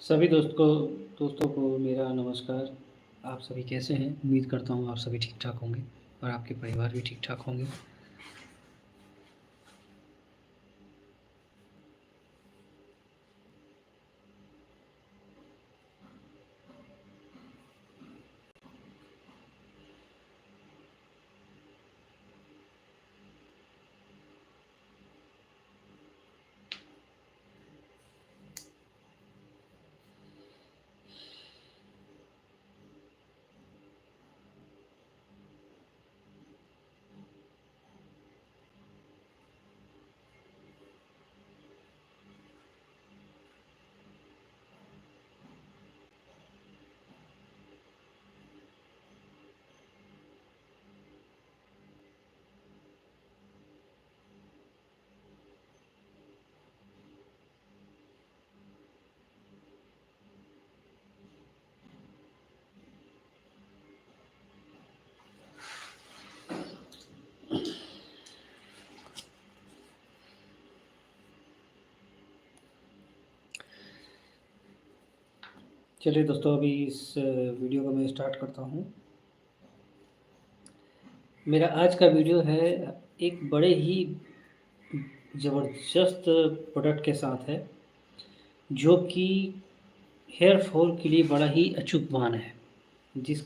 सभी दोस्तों को मेरा नमस्कार। आप सभी कैसे हैं? उम्मीद करता हूँ आप सभी ठीक-ठाक होंगे और आपके परिवार भी ठीक-ठाक होंगे। चलिए दोस्तों, अभी इस वीडियो को मैं स्टार्ट करता हूँ। मेरा आज का वीडियो है एक बड़े ही ज़बरदस्त प्रोडक्ट के साथ है, जो कि हेयर फॉल के लिए बड़ा ही अचूक बान है। जिस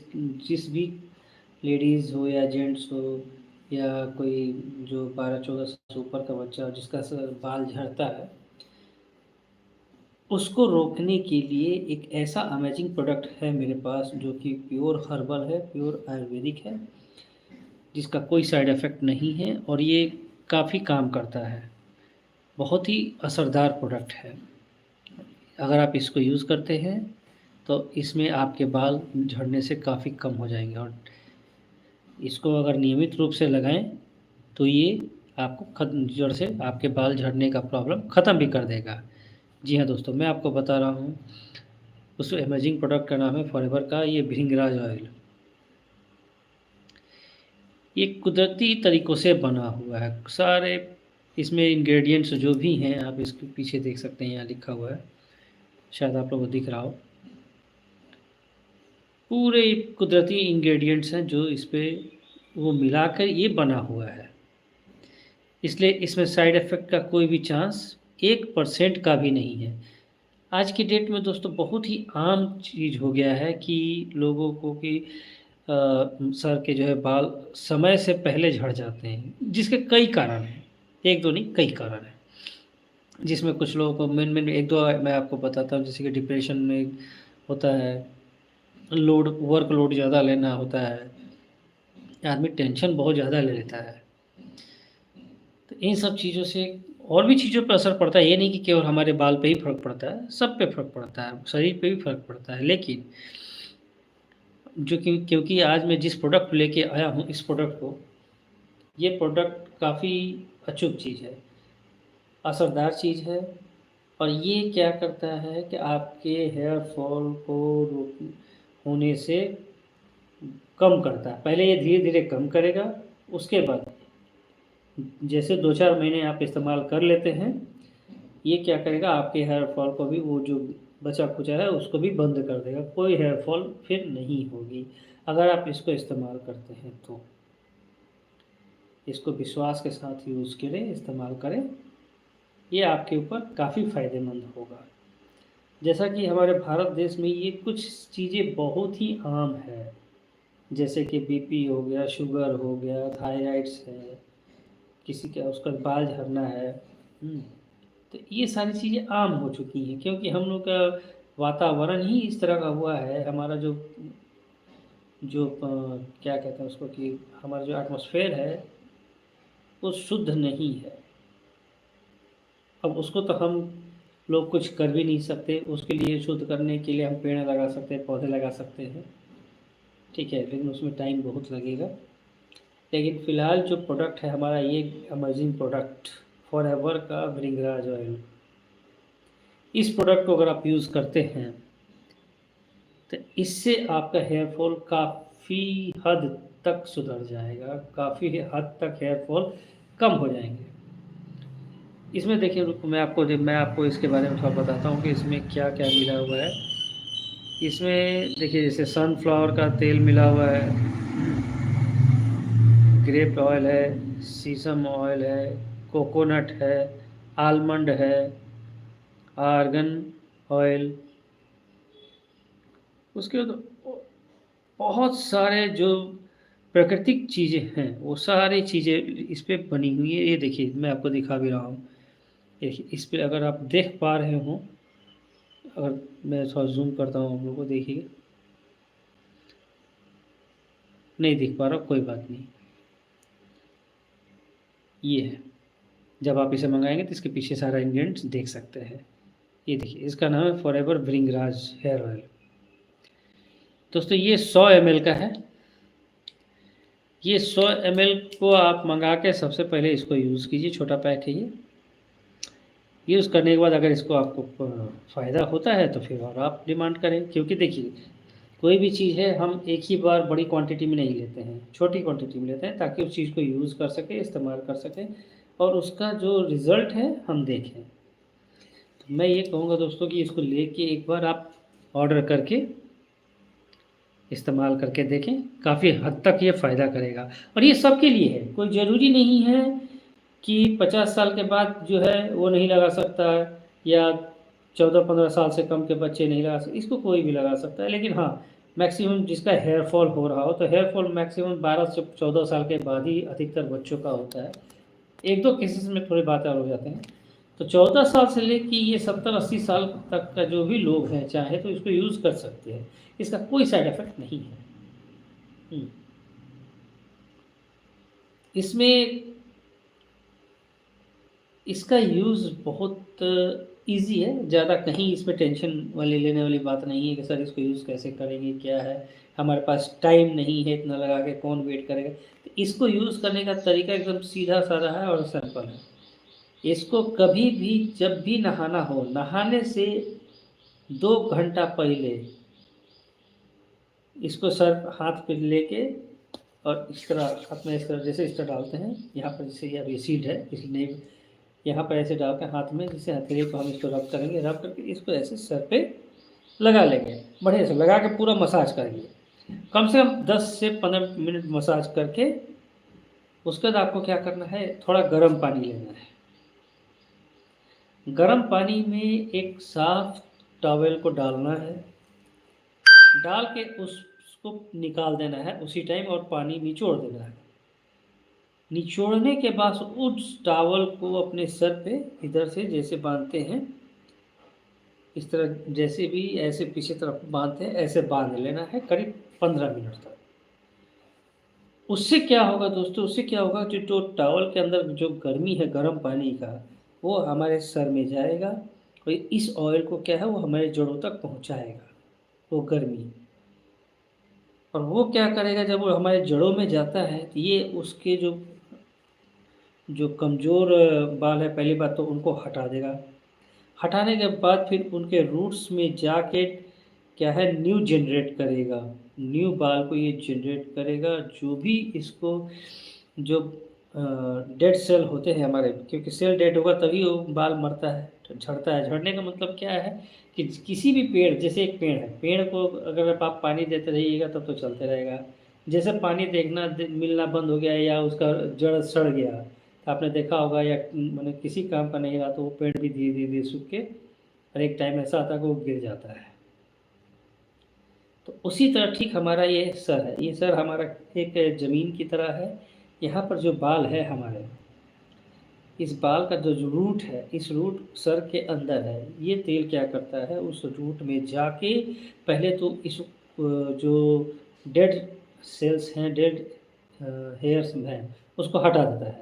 जिस भी लेडीज़ हो या जेंट्स हो या कोई जो 12-14 साल से ऊपर का बच्चा हो जिसका बाल झड़ता है, उसको रोकने के लिए एक ऐसा अमेजिंग प्रोडक्ट है मेरे पास जो कि प्योर हर्बल है, प्योर आयुर्वेदिक है, जिसका कोई साइड इफ़ेक्ट नहीं है और ये काफ़ी काम करता है। बहुत ही असरदार प्रोडक्ट है। अगर आप इसको यूज़ करते हैं, तो इसमें आपके बाल झड़ने से काफ़ी कम हो जाएँगे और इसको अगर नियमित रूप से लगाएँ, तो ये आपको जड़ से आपके बाल झड़ने का प्रॉब्लम ख़त्म भी कर देगा। जी हाँ दोस्तों, मैं आपको बता रहा हूँ, उस अमेजिंग प्रोडक्ट का नाम है फॉरएवर का ये भृंगराज ऑयल। ये कुदरती तरीक़ों से बना हुआ है। सारे इसमें इंग्रेडिएंट्स जो भी हैं, आप इसके पीछे देख सकते हैं, यहाँ लिखा हुआ है, शायद आप लोगों को दिख रहा हो। पूरे कुदरती इंग्रेडिएंट्स हैं जो इस पे वो मिलाकर ये बना हुआ है। इसलिए इसमें साइड इफ़ेक्ट का कोई भी चांस 1% का भी नहीं है। आज की डेट में दोस्तों बहुत ही आम चीज़ हो गया है कि लोगों को कि सर के जो है बाल समय से पहले झड़ जाते हैं, जिसके कई कारण हैं। 1-2 नहीं, कई कारण हैं। जिसमें कुछ लोगों को मेन 1-2 मैं आपको बताता हूँ, जैसे कि डिप्रेशन में होता है, वर्कलोड ज़्यादा लेना होता है, आदमी टेंशन बहुत ज़्यादा ले लेता है। तो इन सब चीज़ों से और भी चीज़ों पे असर पड़ता है, ये नहीं कि केवल हमारे बाल पे ही फ़र्क पड़ता है, सब पे फ़र्क पड़ता है, शरीर पे भी फ़र्क पड़ता है। लेकिन जो कि क्योंकि आज मैं जिस प्रोडक्ट को लेके आया हूँ, इस प्रोडक्ट को, ये प्रोडक्ट काफ़ी अचूक चीज़ है, असरदार चीज़ है और ये क्या करता है कि आपके हेयर फॉल को रोक होने से कम करता है। पहले ये धीरे-धीरे कम करेगा, उसके बाद जैसे 2-4 महीने आप इस्तेमाल कर लेते हैं, ये क्या करेगा आपके हेयर फॉल को भी वो जो बचा-खुचा है उसको भी बंद कर देगा, कोई हेयर फॉल फिर नहीं होगी, अगर आप इसको इस्तेमाल करते हैं तो। इसको विश्वास के साथ यूज़ करें, इस्तेमाल करें, ये आपके ऊपर काफ़ी फ़ायदेमंद होगा। जैसा कि हमारे भारत देश में ये कुछ चीज़ें बहुत ही आम है, जैसे कि बीपी हो गया, शुगर हो गया, थायराइड्स है, किसी का उसका बाल झड़ना है। हुँ। तो ये सारी चीज़ें आम हो चुकी हैं क्योंकि हम लोग का वातावरण ही इस तरह का हुआ है, हमारा जो जो क्या कहते हैं उसको कि हमारा जो एटमॉस्फेयर है, वो शुद्ध नहीं है। अब उसको तो हम लोग कुछ कर भी नहीं सकते, उसके लिए शुद्ध करने के लिए हम पेड़ लगा सकते हैं, पौधे लगा सकते हैं, ठीक है, लेकिन उसमें टाइम बहुत लगेगा। लेकिन फ़िलहाल जो प्रोडक्ट है हमारा ये अमेज़िंग प्रोडक्ट फॉरएवर का भृंगराज ऑयल, इस प्रोडक्ट को अगर आप यूज़ करते हैं, तो इससे आपका हेयर फॉल काफ़ी हद तक सुधर जाएगा, काफ़ी हद तक हेयर फॉल कम हो जाएँगे। इसमें देखिए, रुको मैं आपको इसके बारे में थोड़ा बताता हूँ कि इसमें क्या क्या मिला हुआ है। इसमें देखिए, जैसे सनफ्लावर का तेल मिला हुआ है, ग्रेप ऑयल है, सीसम ऑयल है, कोकोनट है, आलमंड है, आर्गन ऑयल। उसके बाद बहुत सारे जो प्राकृतिक चीज़ें हैं वो सारी चीज़ें इस पे बनी हुई है। ये देखिए, मैं आपको दिखा भी रहा हूँ। देखिए, इस पे अगर आप देख पा रहे हो, अगर मैं थोड़ा जूम करता हूँ आप लोगों को, देखिए। नहीं दिख पा रहा, कोई बात नहीं। ये है, जब आप इसे मंगाएंगे तो इसके पीछे सारा इंग्रेडिएंट्स देख सकते हैं। ये देखिए, इसका नाम है फॉरएवर भृंगराज हेयर ऑयल। दोस्तों, ये 100 ml का है। ये 100 ml को आप मंगा के सबसे पहले इसको यूज़ कीजिए, छोटा पैक है ये। यूज़ करने के बाद अगर इसको आपको फ़ायदा होता है तो फिर और आप डिमांड करें, क्योंकि देखिए, कोई भी चीज़ है हम एक ही बार बड़ी क्वांटिटी में नहीं लेते हैं, छोटी क्वांटिटी में लेते हैं ताकि उस चीज़ को यूज़ कर सकें, इस्तेमाल कर सकें और उसका जो रिज़ल्ट है हम देखें। तो मैं ये कहूँगा दोस्तों कि इसको लेके एक बार आप ऑर्डर करके इस्तेमाल करके देखें, काफ़ी हद तक ये फ़ायदा करेगा। और ये सबके लिए है, कोई ज़रूरी नहीं है कि 50 साल के बाद जो है वो नहीं लगा सकता, या 14-15 साल से कम के बच्चे नहीं लगा सकते। इसको कोई भी लगा सकता है, लेकिन हाँ, मैक्सिमम जिसका हेयर फॉल हो रहा हो तो हेयर फॉल मैक्सिमम 12 से 14 साल के बाद ही अधिकतर बच्चों का होता है। एक दो केसेस में थोड़े बातें और हो जाते हैं। तो 14 साल से लेकर ये 70-80 साल तक का जो भी लोग हैं चाहे तो इसको यूज़ कर सकते हैं, इसका कोई साइड इफ़ेक्ट नहीं है। हम्म। इसमें इसका यूज़ बहुत ईज़ी है, ज़्यादा कहीं इसमें टेंशन वाली लेने वाली बात नहीं है कि सर इसको यूज़ कैसे करेंगे, क्या है, हमारे पास टाइम नहीं है इतना लगा के, कौन वेट करेगा। तो इसको यूज़ करने का तरीका एकदम सीधा साधा है और सिंपल है। इसको कभी भी जब भी नहाना हो, नहाने से 2 घंटा पहले इसको सर हाथ पे लेके और इस तरह हाथ में, इस तरह जैसे इस तरह डालते हैं, यहाँ पर जैसे ये अभी सीड है इसलिए यहाँ पर ऐसे डाल के हाथ में, जैसे हथेली को हम इसको रब करेंगे, रब करके इसको ऐसे सर पे लगा लेंगे, बढ़िया से लगा के पूरा मसाज करेंगे, कम से कम 10 से 15 मिनट मसाज करके। उसके बाद आपको क्या करना है, थोड़ा गर्म पानी लेना है। गर्म पानी में एक साफ टॉवेल को डालना है, डाल के उसको निकाल देना है उसी टाइम और पानी निचोड़ देना है। निचोड़ने के बाद उस टॉवल को अपने सर पे इधर से जैसे बांधते हैं, इस तरह जैसे भी ऐसे पीछे तरफ बांधते हैं, ऐसे बांध लेना है करीब 15 मिनट तक। उससे क्या होगा दोस्तों, उससे क्या होगा, जो टॉवल के अंदर जो गर्मी है गर्म पानी का, वो हमारे सर में जाएगा और इस ऑयल को क्या है वो हमारे जड़ों तक पहुंचाएगा, वो गर्मी। और वो क्या करेगा, जब वो हमारे जड़ों में जाता है तो ये उसके जो जो कमज़ोर बाल है, पहली बात तो उनको हटा देगा। हटाने के बाद फिर उनके रूट्स में जाके क्या है, न्यू जनरेट करेगा, न्यू बाल को ये जनरेट करेगा। जो भी इसको जो डेड सेल होते हैं हमारे, क्योंकि सेल डेड होगा तभी वो बाल मरता है, तो झड़ता है। झड़ने का मतलब क्या है कि किसी भी पेड़, जैसे एक पेड़ है, पेड़ को अगर आप पानी देते रहिएगा तब तो चलते रहेगा। जैसे पानी मिलना बंद हो गया या उसका जड़ सड़ गया, तो आपने देखा होगा, या मैंने किसी काम का नहीं रहा तो वो पेड़ भी धीरे धीरे सूख के और एक टाइम ऐसा आता है कि वो गिर जाता है। तो उसी तरह ठीक हमारा ये सर है, ये सर हमारा एक ज़मीन की तरह है। यहाँ पर जो बाल है हमारे, इस बाल का जो रूट है, इस रूट सर के अंदर है। ये तेल क्या करता है, उस रूट में जाके पहले तो इस जो डेड सेल्स हैं, डेड हेयर्स हैं, उसको हटा देता है।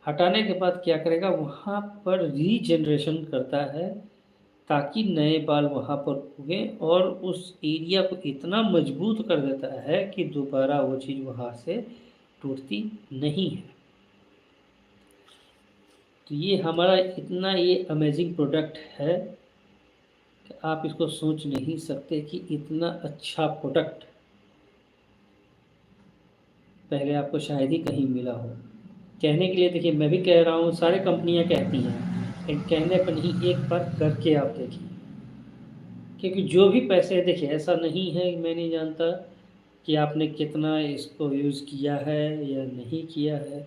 हटाने के बाद क्या करेगा, वहाँ पर रीजनरेशन करता है ताकि नए बाल वहाँ पर उगें, और उस एरिया को इतना मजबूत कर देता है कि दोबारा वो चीज़ वहाँ से टूटती नहीं है। तो ये हमारा इतना ये अमेजिंग प्रोडक्ट है कि आप इसको सोच नहीं सकते कि इतना अच्छा प्रोडक्ट पहले आपको शायद ही कहीं मिला हो। कहने के लिए देखिए मैं भी कह रहा हूँ, सारी कंपनियाँ कहती हैं, लेकिन कहने पर नहीं, एक बार करके आप देखिए। क्योंकि जो भी पैसे देखिए, ऐसा नहीं है, मैं नहीं जानता कि आपने कितना इसको यूज़ किया है या नहीं किया है।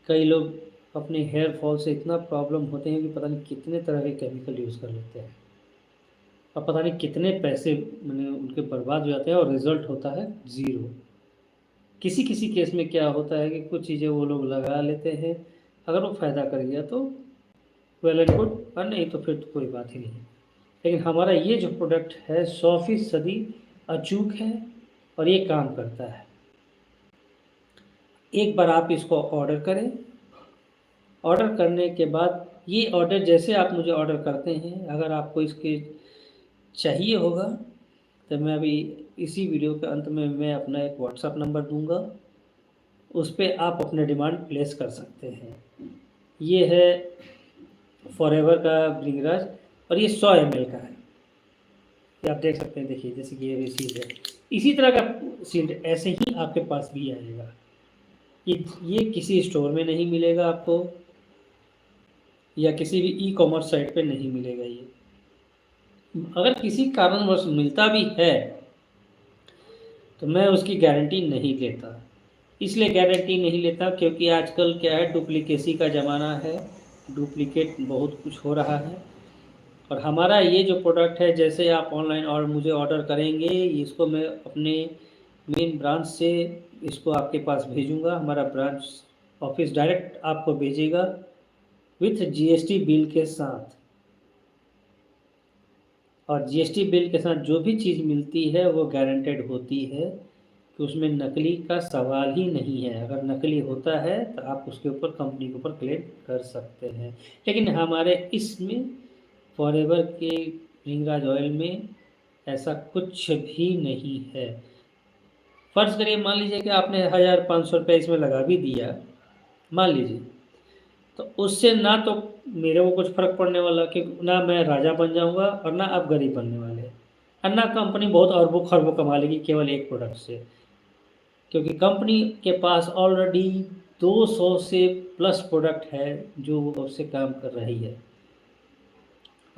कई लोग अपने हेयर फॉल से इतना प्रॉब्लम होते हैं कि पता नहीं कितने तरह के केमिकल यूज़ कर लेते हैं, और पता नहीं कितने पैसे माने उनके बर्बाद हो जाते हैं और रिज़ल्ट होता है ज़ीरो। किसी किसी केस में क्या होता है कि कुछ चीज़ें वो लोग लगा लेते हैं, अगर वो फ़ायदा कर गया तो वेल एंड गुड, और नहीं तो फिर तो कोई बात ही नहीं। लेकिन हमारा ये जो प्रोडक्ट है 100% अचूक है और ये काम करता है। एक बार आप इसको ऑर्डर करें, ऑर्डर करने के बाद ये ऑर्डर जैसे आप मुझे ऑर्डर करते हैं, अगर आपको इसके चाहिए होगा तो मैं अभी इसी वीडियो के अंत में मैं अपना एक व्हाट्सएप नंबर दूंगा, उस पर आप अपने डिमांड प्लेस कर सकते हैं। ये है फॉरएवर का ब्रिंगराज, और ये 100 ml का है। ये आप देख सकते हैं, देखिए जैसे कि ये रिसील है, इसी तरह का सील्ड ऐसे ही आपके पास भी आएगा। ये किसी स्टोर में नहीं मिलेगा आपको, या किसी भी ई कॉमर्स साइट पे नहीं मिलेगा। ये अगर किसी कारणवश मिलता भी है तो मैं उसकी गारंटी नहीं लेता। इसलिए गारंटी नहीं लेता क्योंकि आजकल क्या है, डुप्लीकेसी का ज़माना है, डुप्लीकेट बहुत कुछ हो रहा है। और हमारा ये जो प्रोडक्ट है, जैसे आप ऑनलाइन और मुझे ऑर्डर करेंगे, इसको मैं अपने मेन ब्रांच से इसको आपके पास भेजूंगा। हमारा ब्रांच ऑफिस डायरेक्ट आपको भेजेगा विथ जीएसटी बिल के साथ। और जीएसटी बिल के साथ जो भी चीज़ मिलती है वो गारंटेड होती है, कि उसमें नकली का सवाल ही नहीं है। अगर नकली होता है तो आप उसके ऊपर, कंपनी के ऊपर क्लेम कर सकते हैं। लेकिन हमारे इसमें फॉरएवर के भृंगराज ऑयल में ऐसा कुछ भी नहीं है। फ़र्ज़ करिए, मान लीजिए कि आपने 1500 रुपये इसमें लगा भी दिया, मान लीजिए, तो उससे ना तो मेरे को कुछ फ़र्क पड़ने वाला, कि ना मैं राजा बन जाऊंगा और ना आप गरीब बनने वाले, और ना कंपनी बहुत अरबों खरबों कमा लेगी केवल एक प्रोडक्ट से। क्योंकि कंपनी के पास ऑलरेडी 200 से प्लस प्रोडक्ट है जो वो उससे काम कर रही है।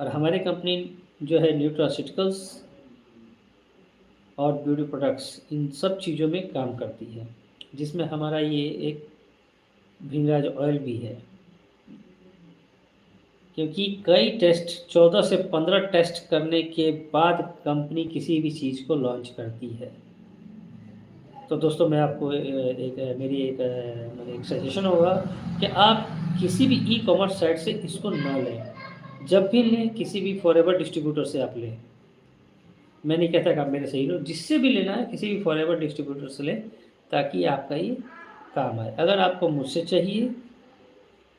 और हमारी कंपनी जो है न्यूट्रास्यूटिकल्स और ब्यूटी प्रोडक्ट्स, इन सब चीज़ों में काम करती है, जिसमें हमारा ये एक भृंगराज ऑयल भी है। क्योंकि कई टेस्ट, 14 से 15 टेस्ट करने के बाद कंपनी किसी भी चीज़ को लॉन्च करती है। तो दोस्तों मैं आपको मेरी एक सजेशन होगा कि आप किसी भी ई कॉमर्स साइट से इसको ना लें। जब भी लें, किसी भी फॉरएवर डिस्ट्रीब्यूटर से आप लें। मैं नहीं कहता कि आप मेरे से ही लो, जिससे भी लेना है किसी भी फॉरएवर डिस्ट्रीब्यूटर से लें, ताकि आपका ये काम आए। अगर आपको मुझसे चाहिए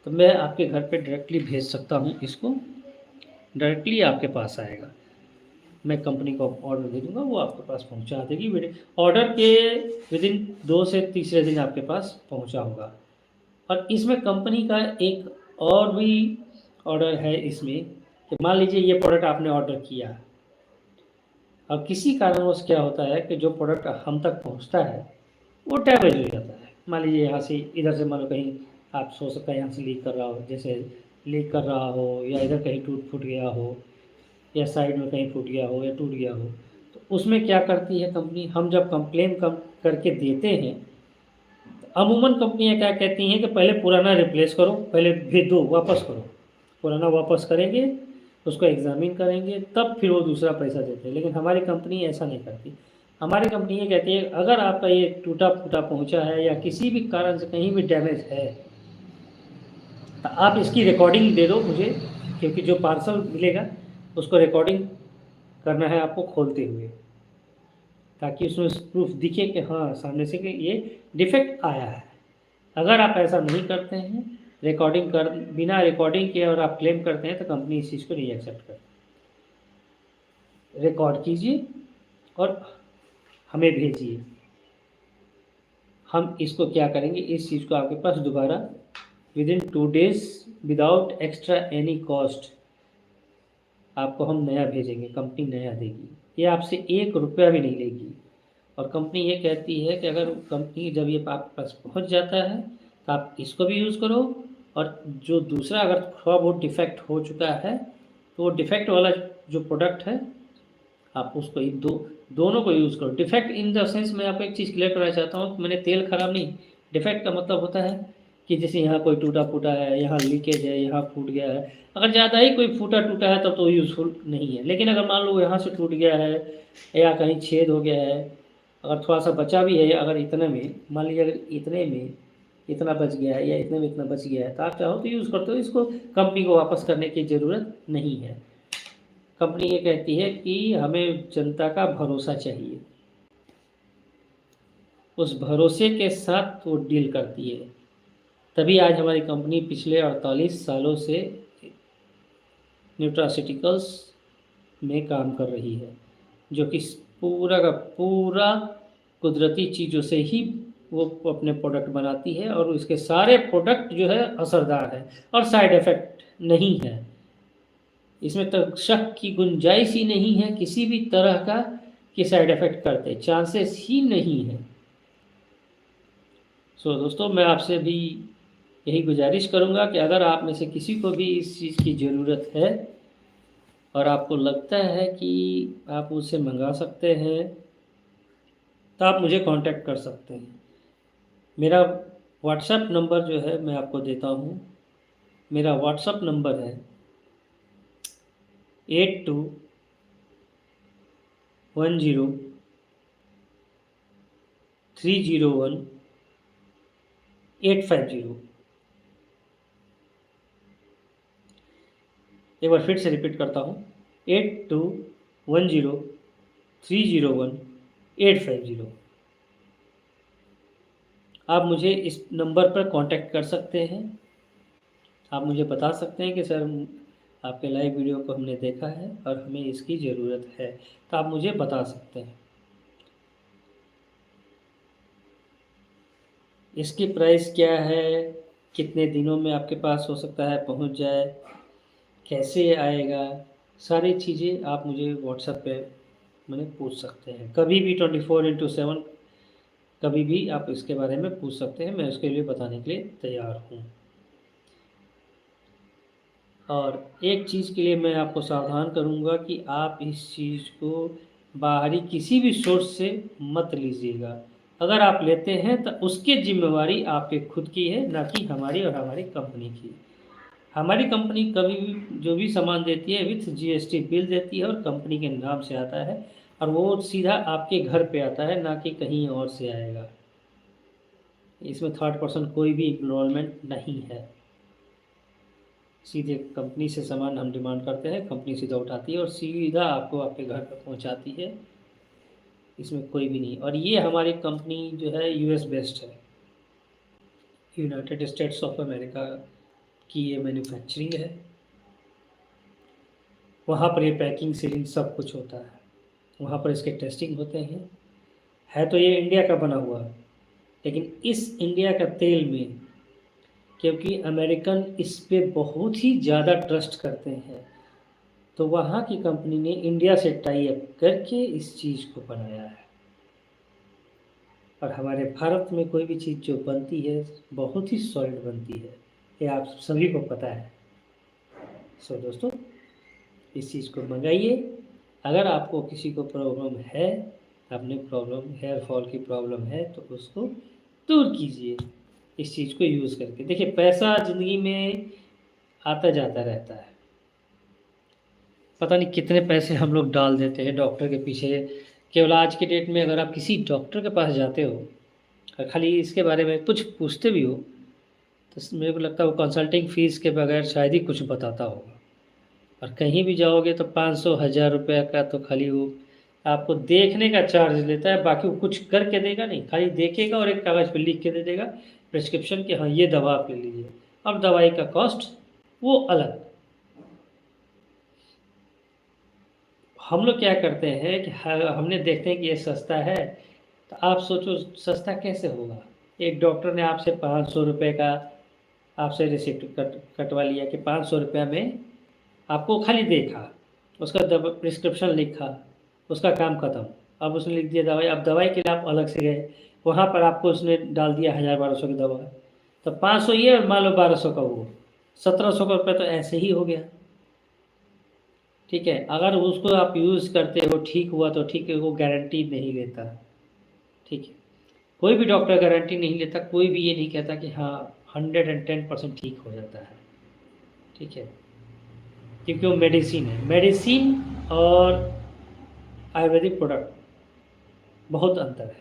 तो मैं आपके घर पे डायरेक्टली भेज सकता हूँ, इसको डायरेक्टली आपके पास आएगा। मैं कंपनी को ऑर्डर दे दूँगा, वो आपके पास पहुँचा देगी। ऑर्डर के विदिन 2 से तीसरे दिन आपके पास पहुँचा होगा। और इसमें कंपनी का एक और भी ऑर्डर है इसमें, कि मान लीजिए ये प्रोडक्ट आपने ऑर्डर किया, अब किसी कारणवश क्या होता है कि जो प्रोडक्ट हम तक पहुँचता है वो डैमेज हो जाता है। मान लीजिए यहाँ से, इधर से मान लो कहीं, आप सोच सकते हैं यहाँ से लीक कर रहा हो, जैसे लीक कर रहा हो, या इधर कहीं टूट फूट गया हो, या साइड में कहीं फूट गया हो या टूट गया हो, तो उसमें क्या करती है कंपनी, हम जब कंप्लेन करके देते हैं, तो अमूमन कंपनियां क्या कहती हैं कि पहले पुराना रिप्लेस करो, पहले भेज दो, वापस करो। पुराना वापस करेंगे, उसको एग्जामिन करेंगे, तब फिर वो दूसरा पैसा देते हैं। लेकिन हमारी कंपनी ऐसा नहीं करती। हमारी कंपनी ये कहती है, अगर आपका ये टूटा फूटा पहुंचा है या किसी भी कारण से कहीं भी डैमेज है, तो आप इसकी रिकॉर्डिंग दे दो मुझे, क्योंकि जो पार्सल मिलेगा उसको रिकॉर्डिंग करना है आपको खोलते हुए, ताकि उसमें प्रूफ दिखे कि हाँ सामने से कि ये डिफेक्ट आया है। अगर आप ऐसा नहीं करते हैं, रिकॉर्डिंग कर, बिना रिकॉर्डिंग के और आप क्लेम करते हैं, तो कंपनी इस चीज़ को नहीं एक्सेप्ट करती। रिकॉर्ड कीजिए और हमें भेजिए, हम इसको क्या करेंगे, इस चीज़ को आपके पास दोबारा within 2 days without extra any cost आपको हम नया भेजेंगे, कंपनी नया देगी। ये आपसे 1 रुपया भी नहीं लेगी। और कंपनी ये कहती है कि अगर कंपनी जब ये आपके पास पहुंच जाता है, तो आप इसको भी यूज़ करो, और जो दूसरा अगर थोड़ा बहुत डिफेक्ट हो चुका है तो वो डिफेक्ट वाला जो प्रोडक्ट है आप उसको दोनों को यूज़ करो। डिफेक्ट इन द सेंस मैं आपको एक चीज़ क्लियर करना चाहता हूँ कि मैंने तेल खराब नहीं, डिफेक्ट का मतलब होता है कि जैसे यहाँ कोई टूटा फूटा है, यहाँ लीकेज है, यहाँ फूट गया है। अगर ज़्यादा ही कोई फूटा टूटा है तब तो यूज़फुल नहीं है, लेकिन अगर मान लो यहाँ से टूट गया है या कहीं छेद हो गया है, अगर थोड़ा सा बचा भी है, अगर इतने में मान लीजिए अगर इतने में इतना बच गया है या इतने में इतना बच गया है तो आप चाहो तो यूज़ करते हो, इसको कंपनी को वापस करने की ज़रूरत नहीं है। कंपनी ये कहती है कि हमें जनता का भरोसा चाहिए, उस भरोसे के साथ वो डील करती है। तभी आज हमारी कंपनी पिछले 48 सालों से न्यूट्रास्यूटिकल्स में काम कर रही है, जो कि पूरा का पूरा कुदरती चीज़ों से ही वो अपने प्रोडक्ट बनाती है, और उसके सारे प्रोडक्ट जो है असरदार है और साइड इफ़ेक्ट नहीं है। इसमें तो शक की गुंजाइश ही नहीं है किसी भी तरह का कि साइड इफ़ेक्ट करते, चांसेस ही नहीं है। सो दोस्तों, मैं आपसे भी यही गुजारिश करूंगा कि अगर आप में से किसी को भी इस चीज़ की ज़रूरत है और आपको लगता है कि आप उसे मंगा सकते हैं तो आप मुझे कांटेक्ट कर सकते हैं। मेरा व्हाट्सएप नंबर जो है मैं आपको देता हूँ। मेरा व्हाट्सएप नंबर है 8210301850। एक बार फिर से रिपीट करता हूँ, 8210301850। आप मुझे इस नंबर पर कांटेक्ट कर सकते हैं। आप मुझे बता सकते हैं कि सर आपके लाइव वीडियो को हमने देखा है और हमें इसकी ज़रूरत है, तो आप मुझे बता सकते हैं। इसकी प्राइस क्या है, कितने दिनों में आपके पास हो सकता है पहुंच जाए, कैसे आएगा, सारी चीज़ें आप मुझे व्हाट्सएप पे मैंने पूछ सकते हैं। कभी भी 24/7 कभी भी आप इसके बारे में पूछ सकते हैं, मैं उसके लिए बताने के लिए तैयार हूँ। और एक चीज़ के लिए मैं आपको सावधान करूँगा कि आप इस चीज़ को बाहरी किसी भी सोर्स से मत लीजिएगा। अगर आप लेते हैं तो उसकी ज़िम्मेवारी आपके खुद की है, ना कि हमारी और हमारी कंपनी की। हमारी कंपनी कभी भी जो भी सामान देती है विथ जीएसटी बिल देती है और कंपनी के नाम से आता है, और वो सीधा आपके घर पे आता है, ना कि कहीं और से आएगा। इसमें थर्ड पर्सन कोई भी इन्वॉल्वमेंट नहीं है। सीधे कंपनी से सामान हम डिमांड करते हैं, कंपनी सीधा उठाती है और सीधा आपको आपके घर पर पहुंचाती है। इसमें कोई भी नहीं। और ये हमारी कंपनी जो है यूएस बेस्ड है, यूनाइटेड स्टेट्स ऑफ अमेरिका की ये मैन्युफैक्चरिंग है। वहाँ पर ये पैकिंग सीलिंग सब कुछ होता है, वहाँ पर इसके टेस्टिंग होते हैं। है तो ये इंडिया का बना हुआ, लेकिन इस इंडिया का तेल में, क्योंकि अमेरिकन इस पे बहुत ही ज़्यादा ट्रस्ट करते हैं, तो वहाँ की कंपनी ने इंडिया से टाई अप करके इस चीज़ को बनाया है। और हमारे भारत में कोई भी चीज़ जो बनती है बहुत ही सॉलिड बनती है, ये आप सभी को पता है। सो दोस्तों, इस चीज़ को मंगाइए। अगर आपको किसी को प्रॉब्लम है, अपने प्रॉब्लम हेयर फॉल की प्रॉब्लम है, तो उसको दूर कीजिए इस चीज़ को यूज़ करके। देखिए, पैसा ज़िंदगी में आता जाता रहता है, पता नहीं कितने पैसे हम लोग डाल देते हैं डॉक्टर के पीछे। केवल आज की डेट में अगर आप किसी डॉक्टर के पास जाते हो और खाली इसके बारे में कुछ पूछते भी हो, तो मेरे को लगता है वो कंसल्टिंग फ़ीस के बगैर शायद ही कुछ बताता होगा। और कहीं भी जाओगे तो 500 हज़ार रुपये का तो खाली वो आपको देखने का चार्ज लेता है, बाकी वो कुछ करके देगा नहीं, खाली देखेगा और एक कागज़ पे लिख के दे देगा प्रिस्क्रिप्शन कि हाँ ये दवा आप ले लीजिए। अब दवाई का कॉस्ट वो अलग। हम लोग क्या करते हैं कि हमने देखते हैं कि ये सस्ता है, तो आप सोचो सस्ता कैसे होगा। एक डॉक्टर ने आपसे 500 रुपये का आपसे रिसिप्ट कटवा लिया कि 500 रुपया में आपको खाली देखा, उसका प्रिस्क्रिप्शन लिखा, उसका काम ख़त्म। अब उसने लिख दिया दवाई, अब दवाई के लिए आप अलग से गए, वहाँ पर आपको उसने डाल दिया 1000-1200 की दवा। तो 500 ये और मान लो 1200 का वो, 1700 का रुपये तो ऐसे ही हो गया। ठीक है, अगर उसको आप यूज़ करते हो ठीक हुआ तो ठीक है, वो गारंटी नहीं लेता। ठीक है, कोई भी डॉक्टर गारंटी नहीं लेता, कोई भी ये नहीं कहता कि हाँ 110% ठीक हो जाता है। ठीक है, क्योंकि वो मेडिसिन है। मेडिसिन और आयुर्वेदिक प्रोडक्ट बहुत अंतर है।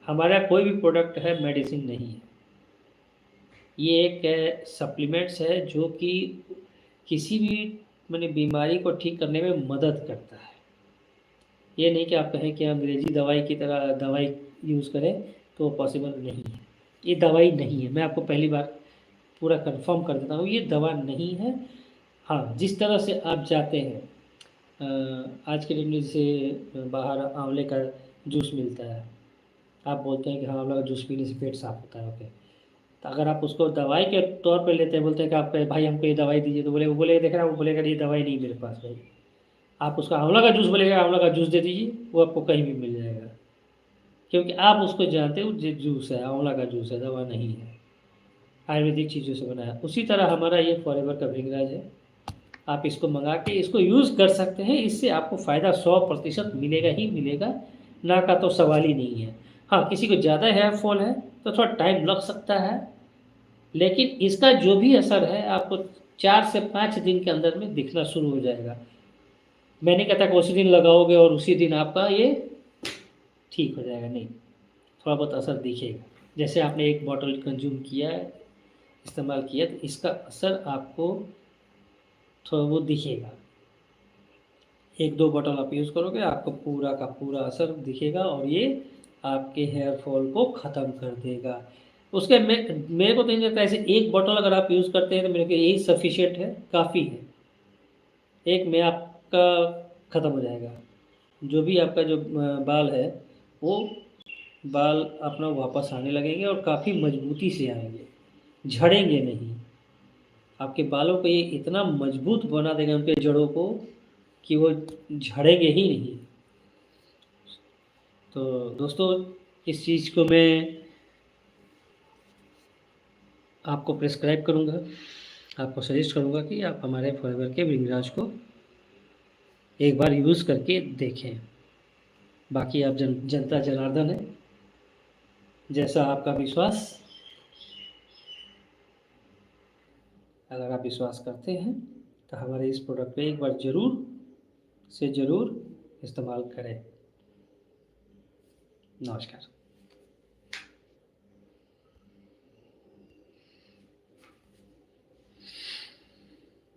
हमारा कोई भी प्रोडक्ट है मेडिसिन नहीं है, ये एक सप्लीमेंट्स है जो कि किसी भी माने बीमारी को ठीक करने में मदद करता है। ये नहीं कि आप कहें कि अंग्रेजी दवाई की तरह दवाई यूज़ करें, तो पॉसिबल नहीं है। ये दवाई नहीं है, मैं आपको पहली बार पूरा कंफर्म कर देता हूँ, ये दवा नहीं है। हाँ, जिस तरह से आप जाते हैं आज के डेट में, जैसे बाहर आंवले का जूस मिलता है, आप बोलते हैं कि हाँ आंवला का जूस पीने से पेट साफ़ होता है, ओके। तो अगर आप उसको दवाई के तौर पे लेते हैं, बोलते हैं कि आप भाई हमको ये दवाई दीजिए, तो वो बोलेगा देख रहा है, वो बोलेगा ये दवाई नहीं मेरे पास भाई। आप उसका आंवला का जूस बोलेगा, आंवला का जूस दे दीजिए, वो आपको कहीं भी मिल जाएगा, क्योंकि आप उसको जानते हो जूस है, आंवला का जूस है, दवा नहीं है, आयुर्वेदिक चीज़ों से बना है। उसी तरह हमारा ये फॉरएवर का भृंगराज है, आप इसको मंगा के इसको यूज़ कर सकते हैं, इससे आपको फ़ायदा 100% मिलेगा ही मिलेगा, ना का तो सवाल ही नहीं है। हाँ, किसी को ज़्यादा हेयर फॉल है तो थोड़ा टाइम लग सकता है, लेकिन इसका जो भी असर है आपको 4 से 5 दिन के अंदर में दिखना शुरू हो जाएगा। मैं नहीं कहता कि उसी दिन लगाओगे और उसी दिन आपका ये ठीक हो जाएगा, नहीं, थोड़ा बहुत असर दिखेगा। जैसे आपने एक बॉटल कंज्यूम किया है, इस्तेमाल किया, तो इसका असर आपको थोड़ा बहुत दिखेगा। 1-2 बॉटल आप यूज़ करोगे, आपको पूरा का पूरा असर दिखेगा और ये आपके हेयर फॉल को ख़त्म कर देगा। उसके मेरे को तो नहीं लगता, ऐसे 1 बॉटल अगर आप यूज़ करते हैं तो मेरे को यही सफिशिएंट है, काफ़ी है। एक में आपका ख़त्म हो जाएगा, जो भी आपका जो बाल है, वो बाल अपना वापस आने लगेंगे और काफ़ी मजबूती से आएंगे, झड़ेंगे नहीं। आपके बालों को ये इतना मजबूत बना देगा, उनके जड़ों को, कि वो झड़ेंगे ही नहीं। तो दोस्तों, इस चीज़ को मैं आपको प्रिस्क्राइब करूँगा, आपको सजेस्ट करूँगा कि आप हमारे फॉरएवर के भृंगराज को एक बार यूज़ करके देखें। बाकी आप जनता जनार्दन है, जैसा आपका विश्वास, अगर आप विश्वास करते हैं तो हमारे इस प्रोडक्ट पे एक बार ज़रूर से ज़रूर इस्तेमाल करें। नमस्कार।